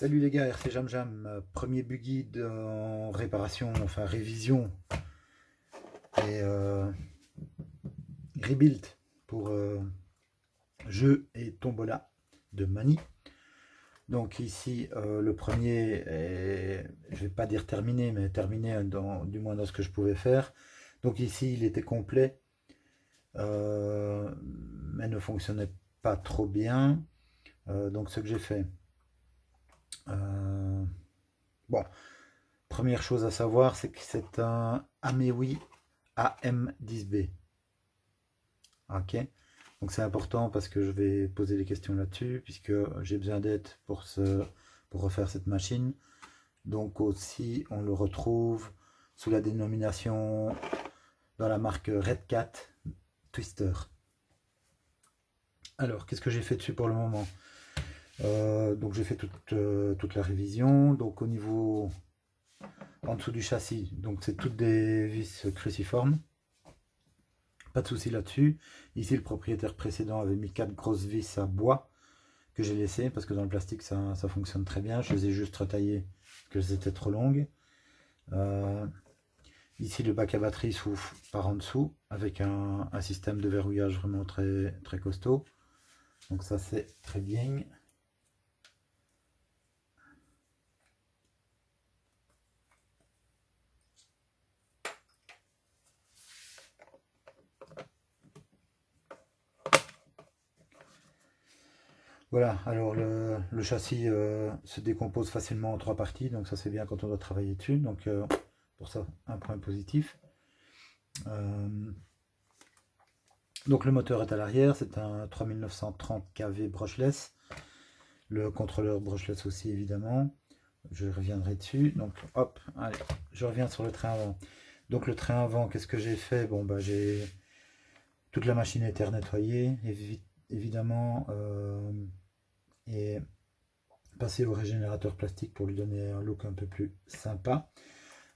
Salut les gars, RC Jam Jam, premier buggy en réparation, enfin révision et rebuild pour jeu et tombola de Mani. Donc ici le premier est, je vais pas dire terminé, mais terminé du moins dans ce que je pouvais faire. Donc ici il était complet, mais ne fonctionnait pas trop bien. Donc ce que j'ai fait, bon, première chose à savoir, c'est que c'est un Amewi AM10B. Ok. Donc c'est important parce que je vais poser des questions là-dessus, puisque j'ai besoin d'aide pour refaire cette machine. Donc aussi, on le retrouve sous la dénomination dans la marque Red Cat Twister. Alors, qu'est-ce que j'ai fait dessus pour le moment? Donc j'ai fait toute la révision. Donc au niveau en dessous du châssis, donc c'est toutes des vis cruciformes. Pas de souci là-dessus. Ici, le propriétaire précédent avait mis 4 grosses vis à bois que j'ai laissées parce que dans le plastique, ça fonctionne très bien. Je les ai juste retaillées parce qu'elles étaient trop longues. Ici, le bac à batterie s'ouvre par en dessous avec un système de verrouillage vraiment très, très costaud. Donc ça, c'est très bien. Voilà, alors le châssis se décompose facilement en 3 parties, donc ça c'est bien quand on doit travailler dessus, donc pour ça un point positif. Donc le moteur est à l'arrière, c'est un 3930 kV brushless, le contrôleur brushless aussi évidemment, je reviendrai dessus. Donc hop, allez, je reviens sur le train avant. Donc le train avant, qu'est-ce que j'ai fait? Bon bah j'ai toute la machine a été nettoyée, évidemment, et passer au régénérateur plastique pour lui donner un look un peu plus sympa.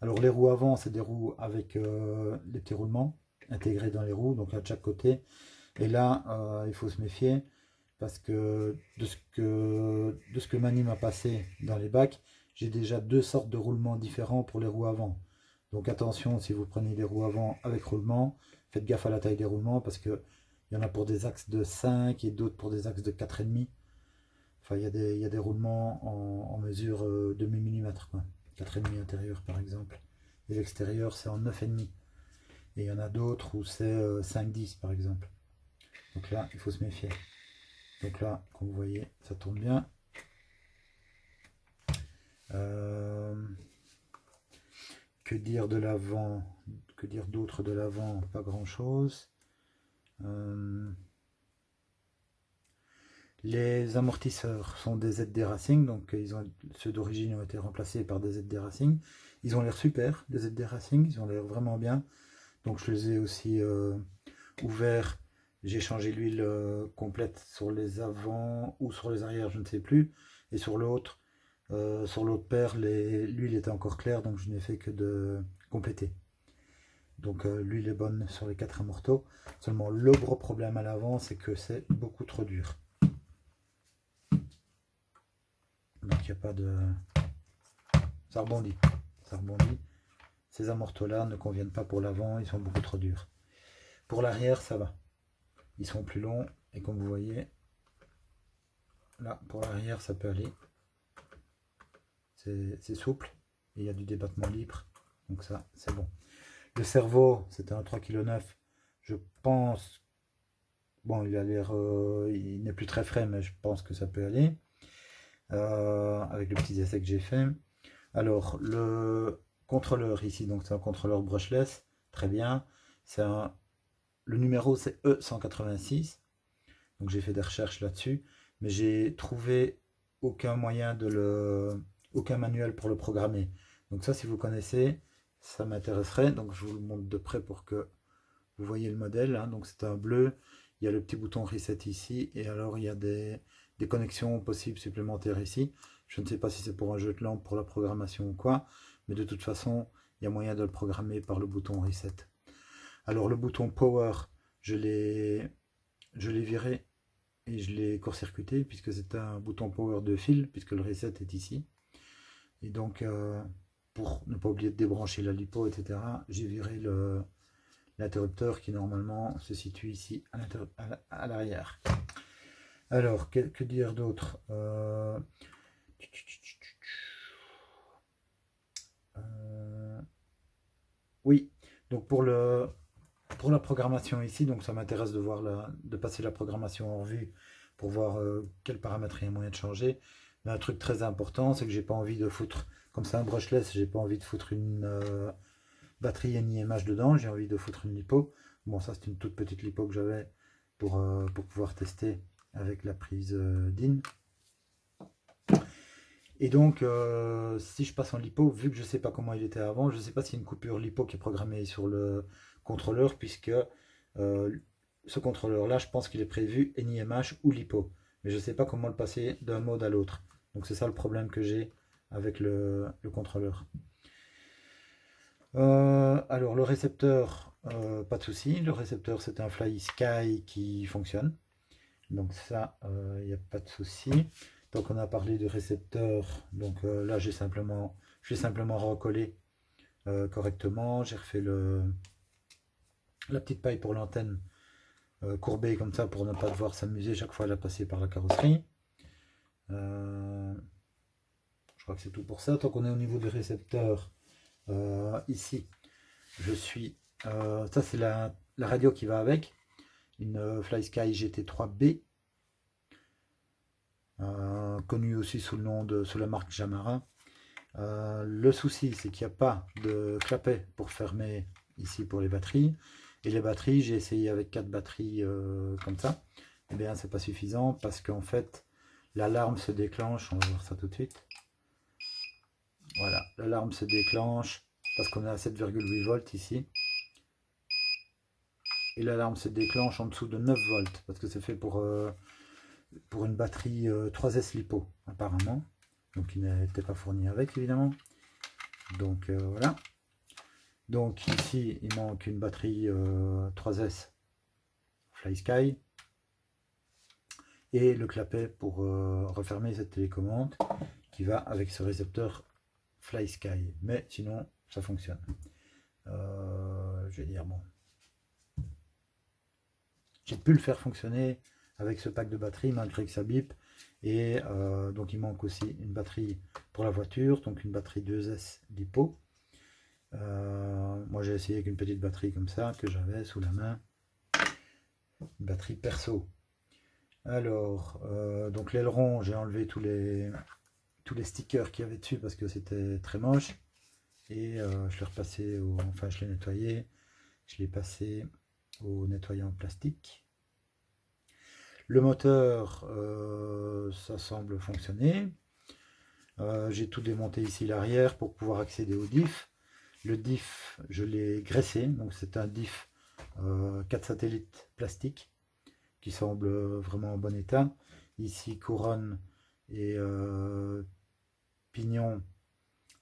Alors les roues avant, c'est des roues avec des petits roulements intégrés dans les roues, donc à chaque côté. Et là, il faut se méfier parce que de ce que Mani m'a passé dans les bacs, j'ai déjà deux sortes de roulements différents pour les roues avant. Donc attention, si vous prenez des roues avant avec roulement, faites gaffe à la taille des roulements parce que il y en a pour des axes de 5 et d'autres pour des axes de 4,5. Enfin, il y a des roulements en mesure demi-millimètre, 4,5 intérieur par exemple. Et l'extérieur, c'est en 9,5. Et il y en a d'autres où c'est 5,10 par exemple. Donc là, il faut se méfier. Donc là, comme vous voyez, ça tourne bien. Euh, que dire de l'avant? Que dire d'autre de l'avant? Pas grand chose. Les amortisseurs sont des ZD Racing, donc ceux d'origine ont été remplacés par des ZD Racing. Ils ont l'air super, les ZD Racing, ils ont l'air vraiment bien. Donc je les ai aussi ouverts. J'ai changé l'huile complète sur les avant ou sur les arrières, je ne sais plus. Et sur l'autre paire, l'huile était encore claire, donc je n'ai fait que de compléter. Donc l'huile est bonne sur les 4 amortos. Seulement le gros problème à l'avant, c'est que c'est beaucoup trop dur. Donc il n'y a pas de... Ça rebondit. Ça rebondit. Ces amortos-là ne conviennent pas pour l'avant, ils sont beaucoup trop durs. Pour l'arrière, ça va. Ils sont plus longs et comme vous voyez, là, pour l'arrière, ça peut aller. C'est souple et il y a du débattement libre. Donc ça, c'est bon. Le cerveau, c'était un 3,9 kg. Je pense... Bon, il a l'air... il n'est plus très frais, mais je pense que ça peut aller. Avec le petit essai que j'ai fait. Alors, le contrôleur ici, donc c'est un contrôleur brushless. Très bien. Le numéro, c'est E186. Donc j'ai fait des recherches là-dessus. Mais j'ai trouvé aucun moyen aucun manuel pour le programmer. Donc ça, si vous connaissez, ça m'intéresserait. Donc je vous le montre de près pour que vous voyez le modèle. Hein. Donc c'est un bleu. Il y a le petit bouton reset ici. Et alors il y a des connexions possibles supplémentaires ici. Je ne sais pas si c'est pour un jeu de lampe, pour la programmation ou quoi. Mais de toute façon, il y a moyen de le programmer par le bouton reset. Alors le bouton power, je l'ai viré et je l'ai court-circuité puisque c'est un bouton power de fil, puisque le reset est ici. Et donc, pour ne pas oublier de débrancher la lipo, etc., j'ai viré l'interrupteur qui normalement se situe ici à l'arrière. Alors, que dire d'autre? Oui, donc pour la programmation ici, donc ça m'intéresse de voir de passer la programmation en revue pour voir quels paramètres il y a moyen de changer. Mais un truc très important, c'est que j'ai pas envie de foutre, comme c'est un brushless, j'ai pas envie de foutre une batterie NiMH dedans, j'ai envie de foutre une lipo. Bon, ça c'est une toute petite lipo que j'avais pour pouvoir tester avec la prise DIN. Et donc, si je passe en lipo, vu que je ne sais pas comment il était avant, je ne sais pas s'il y a une coupure lipo qui est programmée sur le contrôleur, puisque ce contrôleur-là, je pense qu'il est prévu NiMH ou lipo. Mais je ne sais pas comment le passer d'un mode à l'autre. Donc c'est ça le problème que j'ai avec le contrôleur. Alors le récepteur, pas de souci. Le récepteur, c'est un FlySky qui fonctionne. Donc ça, il n'y a pas de souci. Donc on a parlé du récepteur. Donc là, je vais simplement recoller correctement. J'ai refait la petite paille pour l'antenne courbée comme ça pour ne pas devoir s'amuser chaque fois à la passer par la carrosserie. Je crois que c'est tout pour ça. Tant qu'on est au niveau du récepteur, ici, je suis... ça, c'est la radio qui va avec. Une FlySky GT3B. Connue aussi sous la marque Yamaha. Le souci, c'est qu'il n'y a pas de clapet pour fermer ici pour les batteries. Et les batteries, j'ai essayé avec 4 batteries comme ça. Et bien, c'est pas suffisant parce qu'en fait, l'alarme se déclenche. On va voir ça tout de suite. Voilà, l'alarme se déclenche parce qu'on est à 7,8 volts ici. Et l'alarme se déclenche en dessous de 9 volts parce que c'est fait pour une batterie 3S LiPo apparemment. Donc qui n'était pas fourni avec évidemment. Donc voilà. Donc ici il manque une batterie 3S FlySky et le clapet pour refermer cette télécommande qui va avec ce récepteur FlySky. Mais sinon ça fonctionne. Je vais dire bon. J'ai pu le faire fonctionner avec ce pack de batterie malgré que ça bip. Et donc il manque aussi une batterie pour la voiture, donc une batterie 2S LiPo. Moi j'ai essayé avec une petite batterie comme ça que j'avais sous la main, une batterie perso. Alors donc l'aileron, j'ai enlevé tous les stickers qu'il y avait dessus parce que c'était très moche et je l'ai repassé enfin je l'ai nettoyé, je l'ai passé au nettoyant plastique. Le moteur, ça semble fonctionner. J'ai tout démonté ici l'arrière pour pouvoir accéder au diff. Le diff, je l'ai graissé, donc c'est un diff 4 satellites plastique qui semble vraiment en bon état. Ici, couronne et pignon.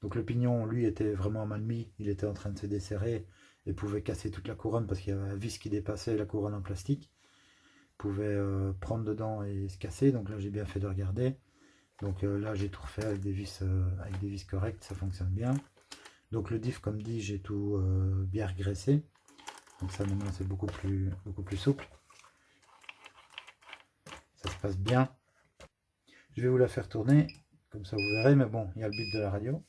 Donc le pignon, lui, était vraiment mal mis. Il était en train de se desserrer et pouvait casser toute la couronne parce qu'il y avait la vis qui dépassait la couronne en plastique. Pouvait prendre dedans et se casser, donc là j'ai bien fait de regarder. Donc là j'ai tout refait avec des vis correctes, ça fonctionne bien. Donc le diff, comme dit, j'ai tout bien regraissé, donc ça maintenant c'est beaucoup plus souple, ça se passe bien. Je vais vous la faire tourner comme ça vous verrez, mais bon, il y a le but de la radio.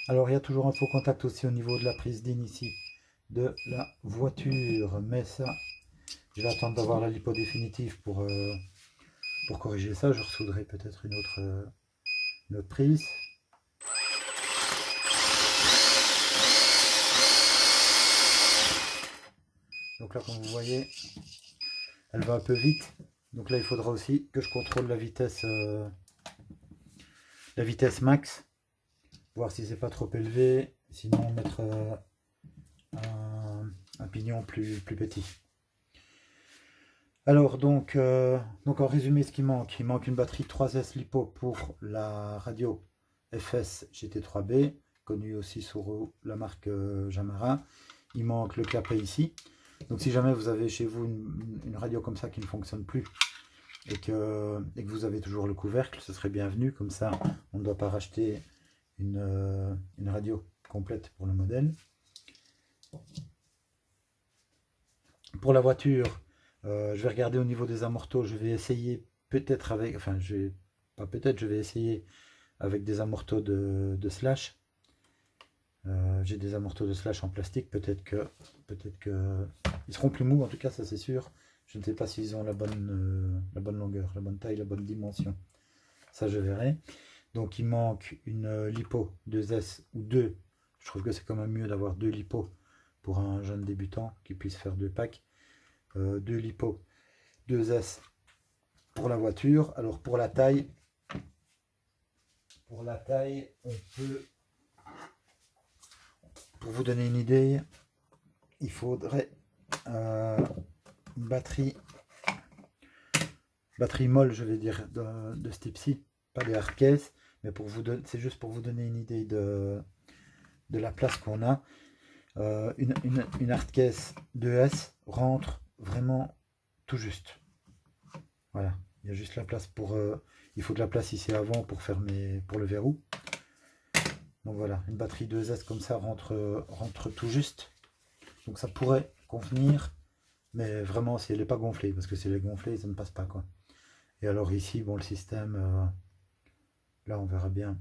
Alors il y a toujours un faux contact aussi au niveau de la prise DIN ici de la voiture, mais ça je vais attendre d'avoir la lipo définitive pour corriger ça. Je ressouderai peut-être une autre prise. Donc là comme vous voyez elle va un peu vite, donc là il faudra aussi que je contrôle la vitesse max, voir si c'est pas trop élevé, sinon mettre un pignon plus petit. Alors donc en résumé ce qui manque, il manque une batterie 3S LiPo pour la radio FS GT3B, connu aussi sous la marque Yamaha. Il manque le clapet ici. Donc si jamais vous avez chez vous une radio comme ça qui ne fonctionne plus et que vous avez toujours le couvercle, ce serait bienvenu. Comme ça, on ne doit pas racheter une radio complète pour le modèle. Pour la voiture, je vais regarder au niveau des amortos. Je vais essayer peut-être avec, enfin je vais essayer avec des amortos de slash. J'ai des amortos de slash en plastique, peut-être que ils seront plus mous, en tout cas ça c'est sûr. Je ne sais pas s'ils ont la bonne longueur, la bonne taille, la bonne dimension. Ça je verrai. Donc il manque une lipo 2S ou 2. Je trouve que c'est quand même mieux d'avoir 2 lipos pour un jeune débutant qui puisse faire 2 packs. 2 lipos 2S pour la voiture. Alors pour la taille, on peut, pour vous donner une idée, il faudrait une batterie molle, je vais dire, de ce type-ci, pas des hard case, mais c'est juste pour vous donner une idée de la place qu'on a. Une hard case 2S rentre vraiment tout juste. Voilà, il y a juste la place pour... il faut de la place ici avant pour pour le verrou. Donc voilà, une batterie 2S comme ça rentre tout juste. Donc ça pourrait convenir, mais vraiment si elle n'est pas gonflée, parce que si elle est gonflée, ça ne passe pas quoi. Et alors ici, bon, le système, là on verra bien.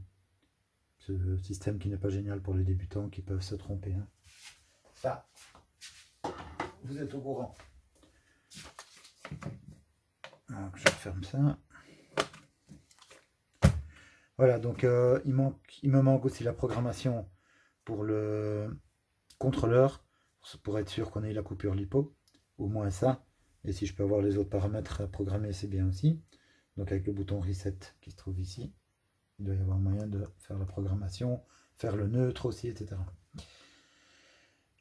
Ce système qui n'est pas génial pour les débutants qui peuvent se tromper. Hein. Ça, vous êtes au courant. Donc je referme ça. Voilà, donc il me manque aussi la programmation pour le contrôleur, pour être sûr qu'on ait la coupure lipo, au moins ça. Et si je peux avoir les autres paramètres programmés, c'est bien aussi. Donc avec le bouton reset qui se trouve ici, il doit y avoir moyen de faire la programmation, faire le neutre aussi, etc.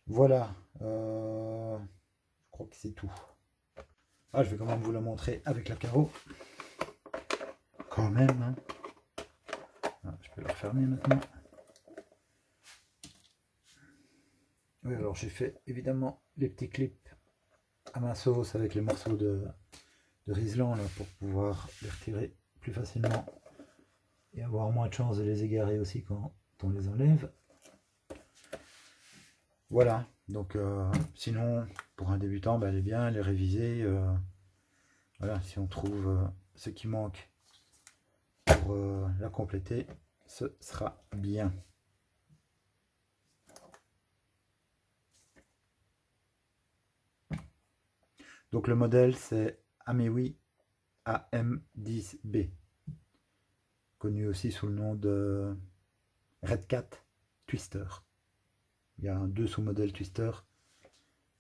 Voilà, je crois que c'est tout. Ah, je vais quand même vous la montrer avec la carreau. Quand même, hein. Ah, je peux la refermer maintenant. Oui, alors j'ai fait évidemment les petits clips à ma sauce avec les morceaux de Riesland là, pour pouvoir les retirer plus facilement et avoir moins de chance de les égarer aussi quand on les enlève. Voilà, donc sinon pour un débutant, elle est bien, elle est révisée. Voilà, si on trouve ce qui manque pour la compléter, ce sera bien. Donc le modèle c'est Amewi AM10B, connu aussi sous le nom de Red Cat Twister. Il y a deux sous-modèles Twister.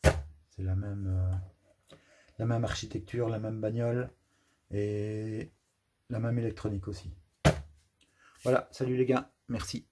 C'est la même architecture, la même bagnole et la même électronique aussi. Voilà, salut les gars, merci.